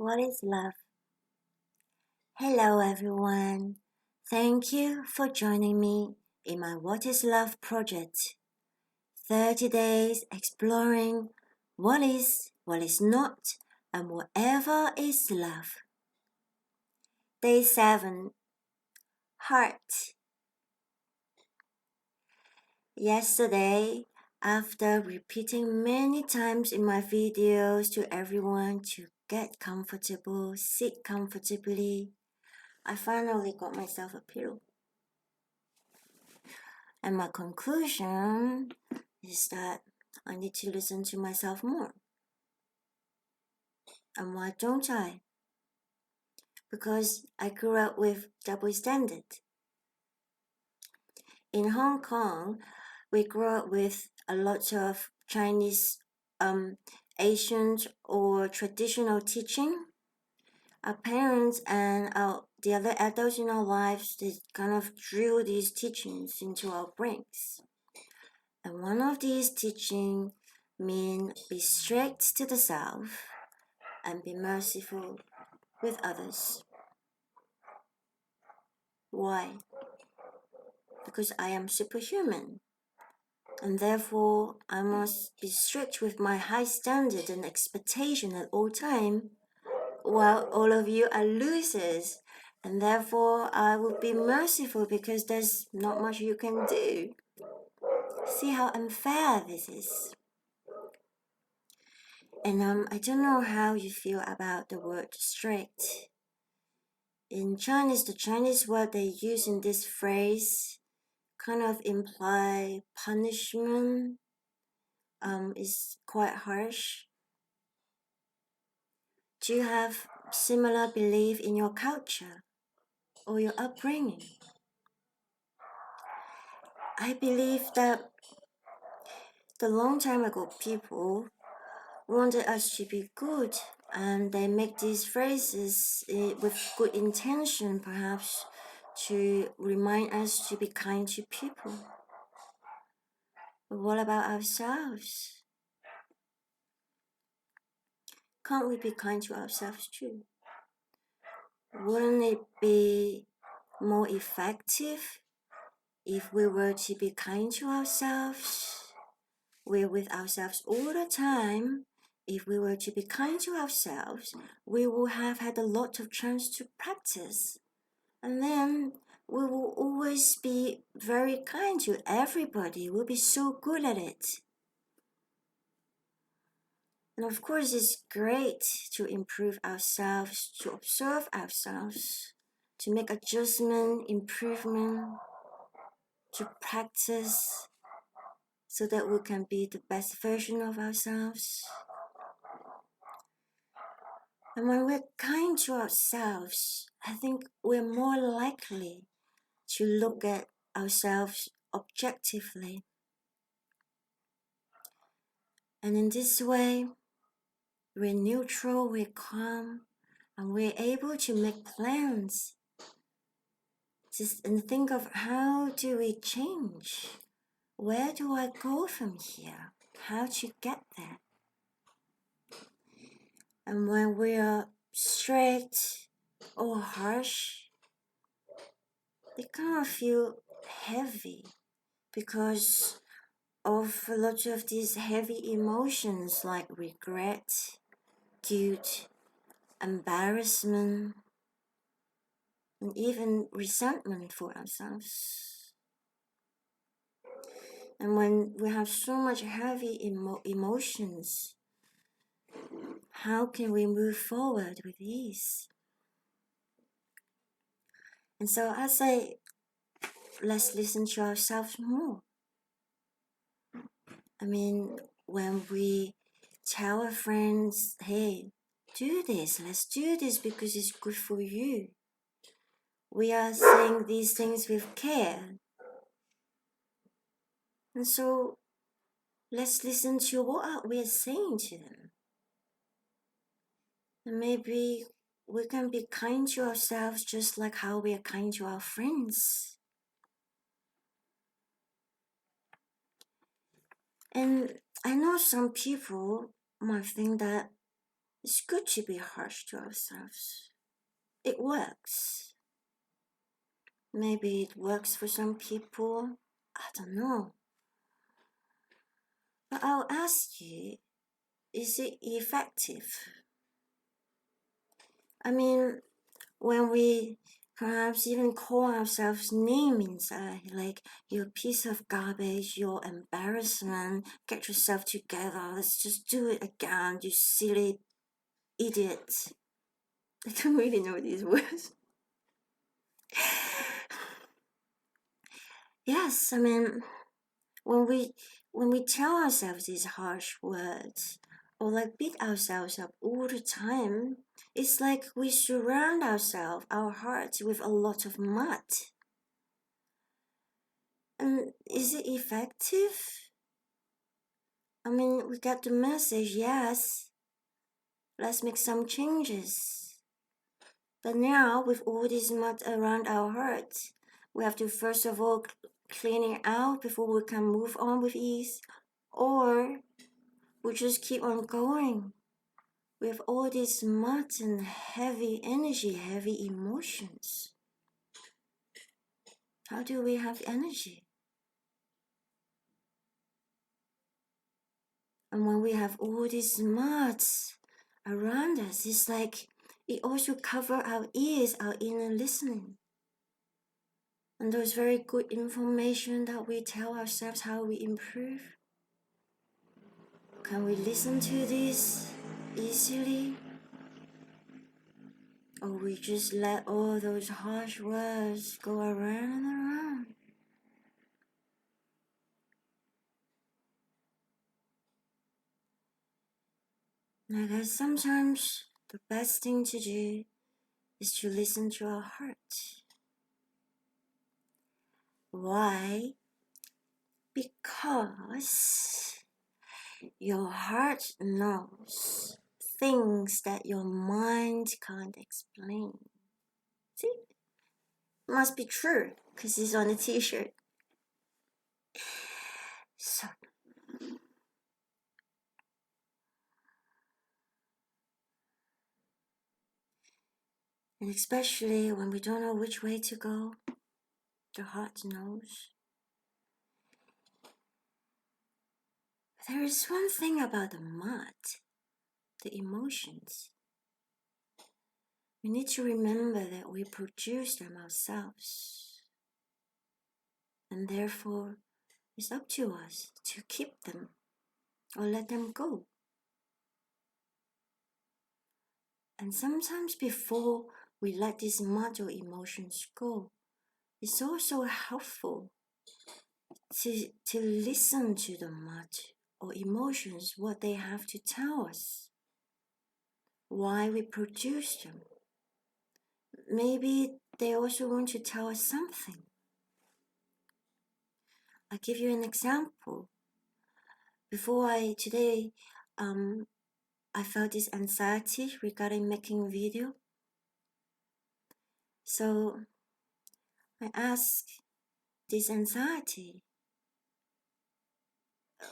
What is love? Hello, everyone. Thank you for joining me in my What is Love project. 30 days exploring what is not, and whatever is love. Day 7 Heart. Yesterday, after repeating many times in my videos to everyone to get comfortable, sit comfortably, I finally got myself a pillow. And my conclusion is that I need to listen to myself more. And why don't I? Because I grew up with double standard. In Hong Kong, we grew up with a lot of Chinese, Asian or traditional teaching. Our parents and the other adults in our lives, they kind of drill these teachings into our brains. And one of these teachings mean be strict to the self and be merciful with others. Why? Because I am superhuman, and therefore I must be strict with my high standard and expectation at all time, while all of you are losers, and therefore I will be merciful because there's not much you can do. See how unfair this is. And I don't know how you feel about the word strict. In Chinese, the Chinese word they use in this phrase kind of imply punishment, is quite harsh. Do you have similar belief in your culture or your upbringing? I believe that the long time ago people wanted us to be good, and they make these phrases with good intention, perhaps to remind us to be kind to people. But what about ourselves? Can't we be kind to ourselves too? Wouldn't it be more effective if we were to be kind to ourselves? We're with ourselves all the time. If we were to be kind to ourselves, we will have had a lot of chance to practice. And then we will always be very kind to everybody. We'll be so good at it. And of course, it's great to improve ourselves, to observe ourselves, to make adjustment, improvement, to practice so that we can be the best version of ourselves. And when we're kind to ourselves, I think we're more likely to look at ourselves objectively. And in this way, we're neutral, we're calm, and we're able to make plans. And think of how do we change? Where do I go from here? How to get there? And when we are strict or harsh, they kind of feel heavy because of a lot of these heavy emotions like regret, guilt, embarrassment, and even resentment for ourselves. And when we have so much heavy emotions, how can we move forward with ease? And so I say, let's listen to ourselves more. I mean, when we tell our friends, hey, do this, let's do this because it's good for you. We are saying these things with care. And so let's listen to what we are saying to them. And maybe we can be kind to ourselves just like how we are kind to our friends. And I know some people might think that It's good to be harsh to ourselves. It works. Maybe it works for some people. I don't know. But I'll ask you, is it effective? I mean, when we perhaps even call ourselves name inside, like you're a piece of garbage, you're embarrassment, get yourself together, let's just do it again, you silly idiot. I don't really know these words. Yes, I mean, when we tell ourselves these harsh words, or like beat ourselves up all the time, it's like we surround ourselves, our hearts, with a lot of mud. And is it effective? I mean, we got the message, yes. Let's make some changes. But now, with all this mud around our hearts, we have to first of all clean it out before we can move on with ease. Or we just keep on going with all this mud and heavy energy, heavy emotions. How do we have energy? And when we have all these mud around us, it's like it also covers our ears, our inner listening. And those very good information that we tell ourselves how we improve. Can we listen to this easily? Or we just let all those harsh words go around and around? And I guess sometimes the best thing to do is to listen to our heart. Why? Because your heart knows things that your mind can't explain. See? Must be true, because it's on a t-shirt. So, and especially when we don't know which way to go, the heart knows. There is one thing about the mud, the emotions. We need to remember that we produce them ourselves. And therefore, it's up to us to keep them or let them go. And sometimes before we let these mud or emotions go, it's also helpful to listen to the mud or emotions, what they have to tell us, why we produce them. Maybe they also want to tell us something. I'll give you an example. Today, I felt this anxiety regarding making a video. So I asked this anxiety,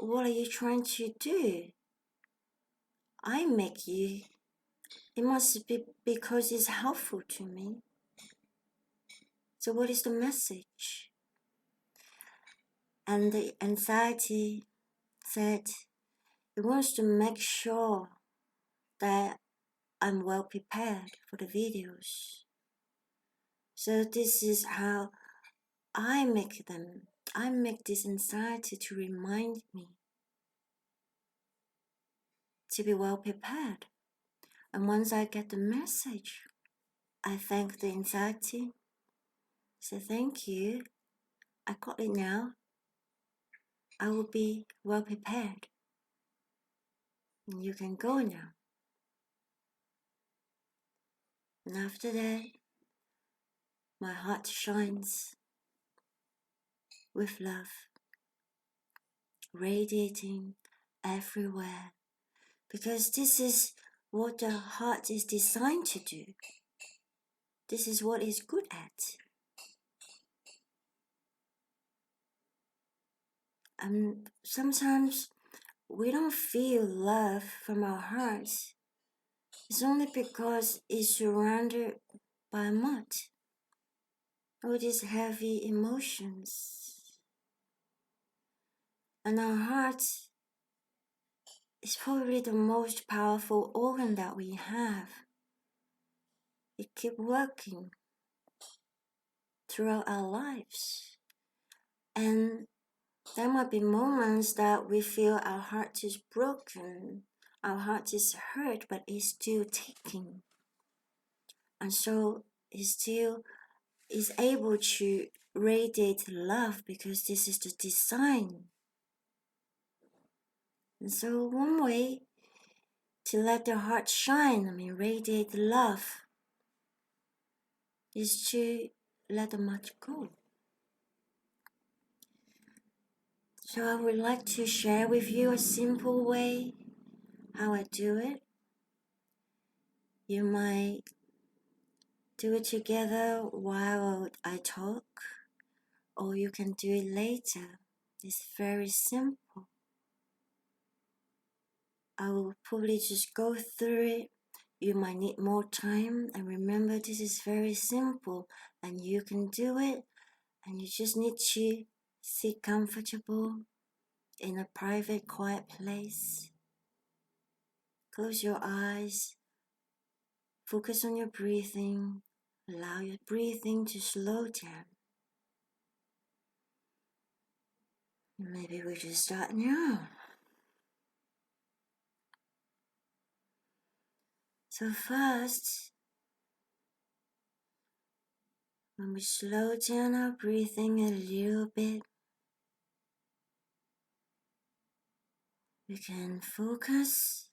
what are you trying to do? I make you. It must be because it's helpful to me. So what is the message? And the anxiety said it wants to make sure that I'm well prepared for the videos. So this is how I make them. I make this anxiety to remind me to be well prepared. And once I get the message, I thank the anxiety. Say thank you. I got it now. I will be well prepared. And you can go now. And after that, my heart shines with love, radiating everywhere. Because this is what the heart is designed to do. This is what it's good at. Sometimes we don't feel love from our hearts It's only because it's surrounded by mud, all these heavy emotions. And our heart is probably the most powerful organ that we have. It keeps working throughout our lives. And there might be moments that we feel our heart is broken, our heart is hurt, but it's still ticking. And so it still is able to radiate love because this is the design. And so one way to let the heart shine, radiate love, is to let the mud go. So I would like to share with you a simple way how I do it. You might do it together while I talk, or you can do it later. It's very simple. I will probably just go through it. You might need more time, and remember this is very simple and you can do it, and you just need to sit comfortable in a private, quiet place. Close your eyes, focus on your breathing, allow your breathing to slow down. Maybe we just start now. So first, when we slow down our breathing a little bit, we can focus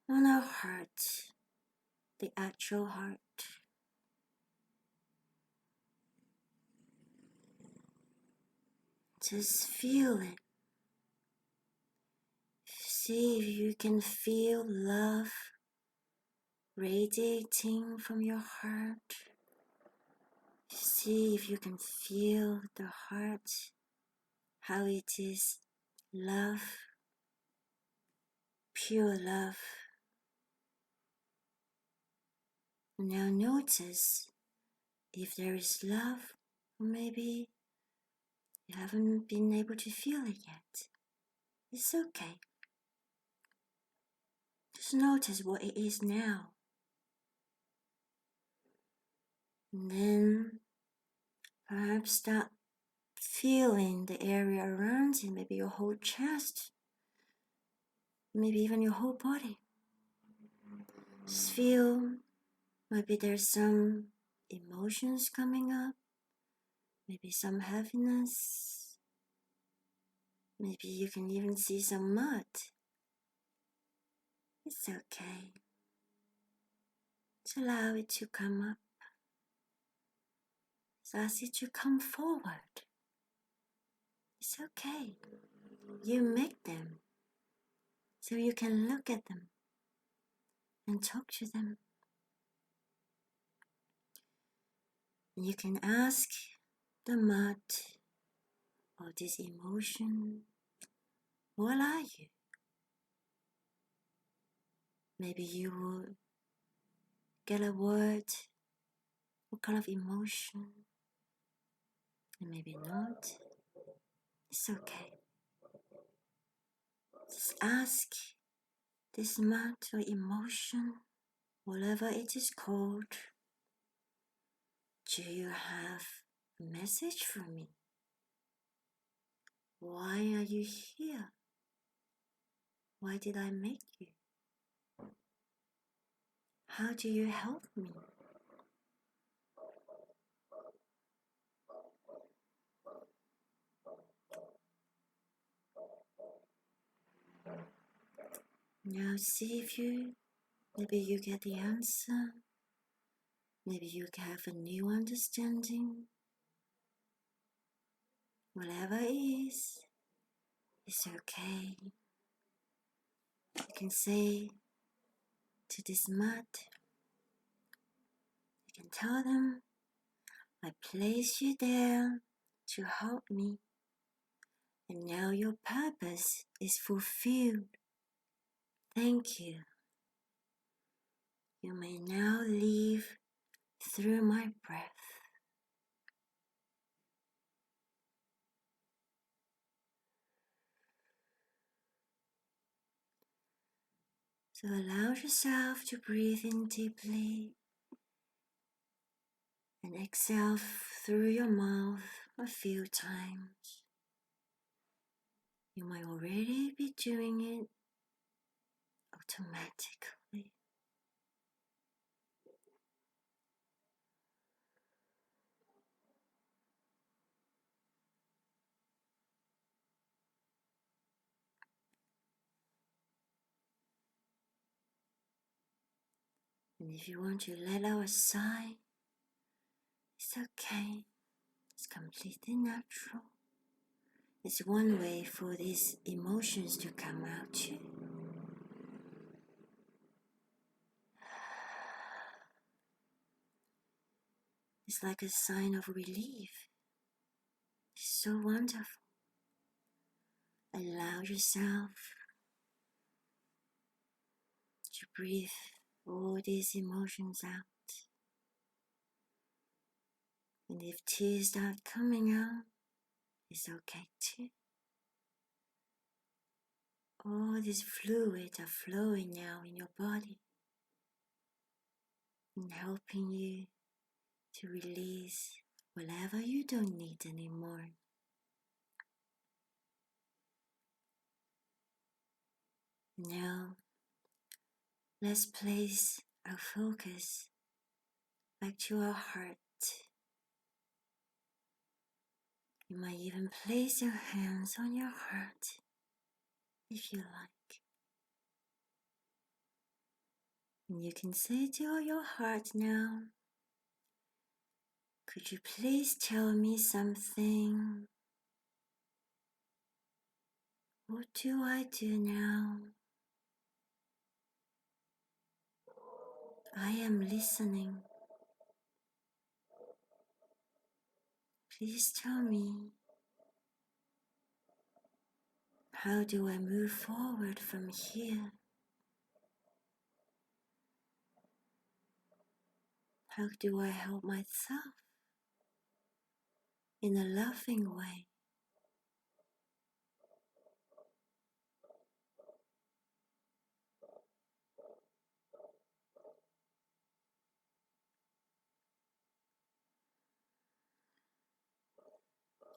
on our heart, the actual heart. Just feel it. See if you can feel love radiating from your heart. See if you can feel the heart, how it is love, pure love. Now notice if there is love, or maybe you haven't been able to feel it yet. It's okay. Just notice what it is now. And then perhaps start feeling the area around you, maybe your whole chest, maybe even your whole body. Just feel, maybe there's some emotions coming up, maybe some heaviness, maybe you can even see some mud. It's okay. Just allow it to come up. Just ask it to come forward. It's okay. You make them so you can look at them and talk to them. You can ask the mud or this emotion, what are you? Maybe you will get a word, what kind of emotion, and maybe not. It's okay. Just ask this mud or emotion, whatever it is called, do you have a message for me? Why are you here? Why did I make you? How do you help me? Now see if maybe you get the answer. Maybe you have a new understanding. Whatever it is, it's okay. You can say to this mud, you can tell them, I placed you there to help me, and now your purpose is fulfilled. Thank you. You may now live through my breath. So allow yourself to breathe in deeply and exhale through your mouth a few times. You might already be doing it automatically. And if you want to let out a sigh, it's okay. It's completely natural. It's one way for these emotions to come out too. It's like a sign of relief. It's so wonderful. Allow yourself to breathe all these emotions out. And if tears start coming out, it's okay too. All these fluids are flowing now in your body and helping you to release whatever you don't need anymore. Now, let's place our focus back to our heart. You might even place your hands on your heart if you like. And you can say to your heart now, could you please tell me something? What do I do now? I am listening. Please tell me, how do I move forward from here? How do I help myself in a loving way?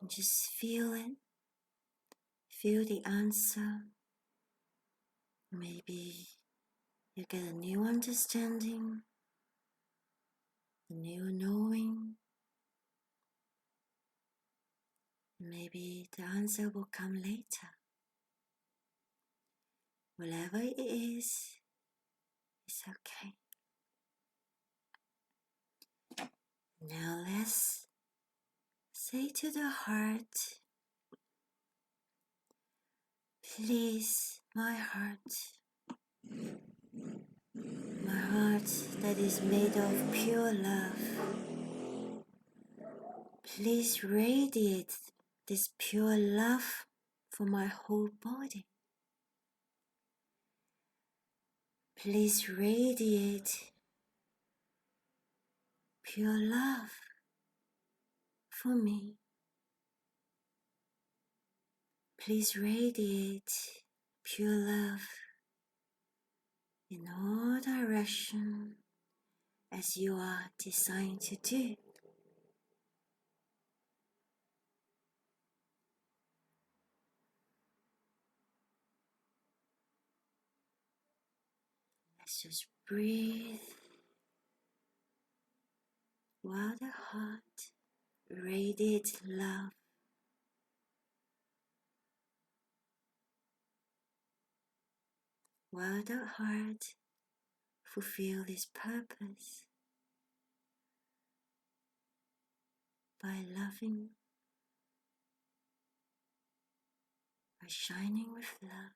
And just feel it. Feel the answer. Maybe you get a new understanding, a new knowing. Maybe the answer will come later. Whatever it is, it's okay. Now let's say to the heart, please, my heart that is made of pure love, please radiate this pure love for my whole body. Please radiate pure love for me. Please radiate pure love in all directions as you are designed to do. Let's just breathe while the heart radiates love. While the heart fulfills its purpose by loving, by shining with love,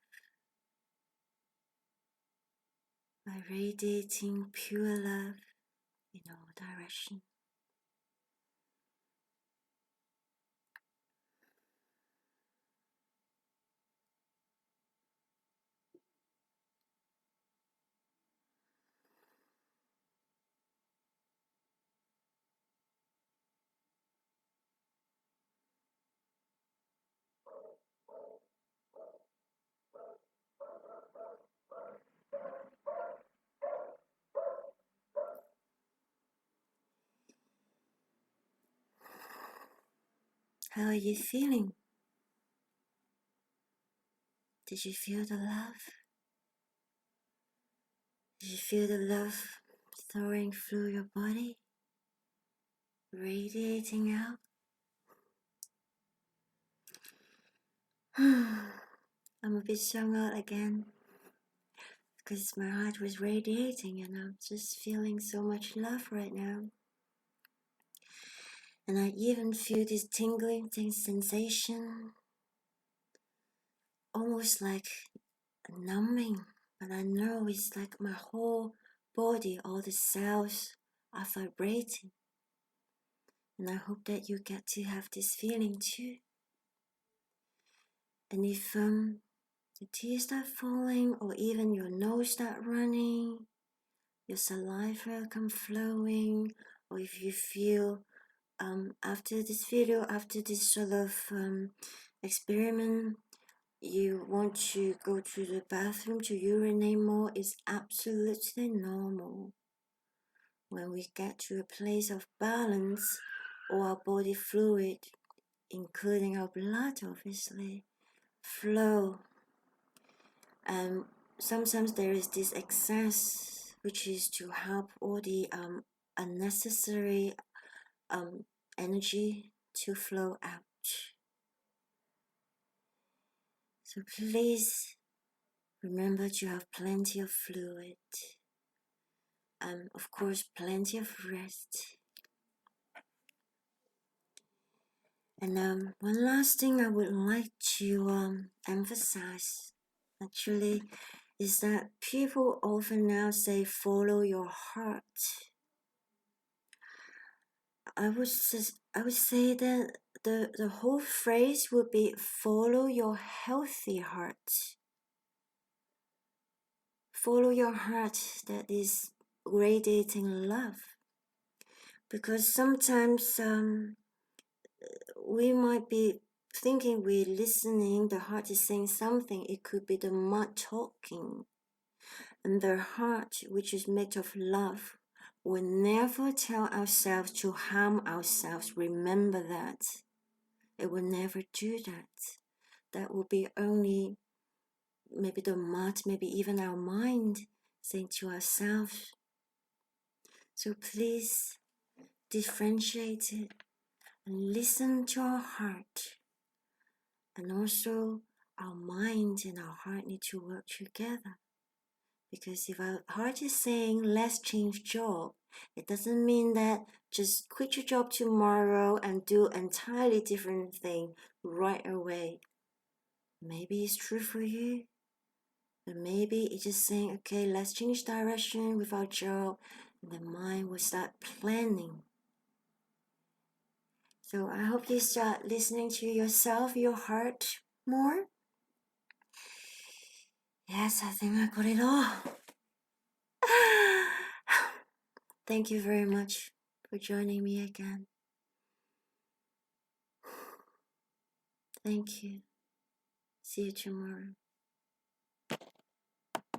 by radiating pure love in all directions. How are you feeling? Did you feel the love? Did you feel the love throwing through your body? Radiating out? I'm a bit strung out again because my heart was radiating and I'm just feeling so much love right now. And I even feel this tingling sensation, almost like numbing, but I know it's like my whole body, all the cells are vibrating. And I hope that you get to have this feeling too. And if the tears start falling, or even your nose start running, your saliva come flowing, or if you feel after this video, after this sort of experiment, you want to go to the bathroom to urinate more, is absolutely normal. When we get to a place of balance, all our body fluid, including our blood obviously, flow. And sometimes there is this excess, which is to help all the unnecessary energy to flow out. So please remember to have plenty of fluid and of course plenty of rest. And one last thing I would like to emphasize actually is that people often now say follow your heart. I would say that the whole phrase would be follow your healthy heart. Follow your heart that is radiating love. Because sometimes we might be thinking we're listening, the heart is saying something, it could be the mind talking. And the heart, which is made of love, will never tell ourselves to harm ourselves. Remember that. It will never do that. That will be only maybe the mind, maybe even our mind saying to ourselves. So please differentiate it and listen to our heart. And also our mind and our heart need to work together. Because if our heart is saying let's change job, it doesn't mean that just quit your job tomorrow and do an entirely different thing right away. Maybe it's true for you, but maybe it's just saying, okay, let's change direction with our job, and the mind will start planning. So I hope you start listening to yourself, your heart more. Yes, I think I got it all. Thank you very much for joining me again. Thank you. See you tomorrow.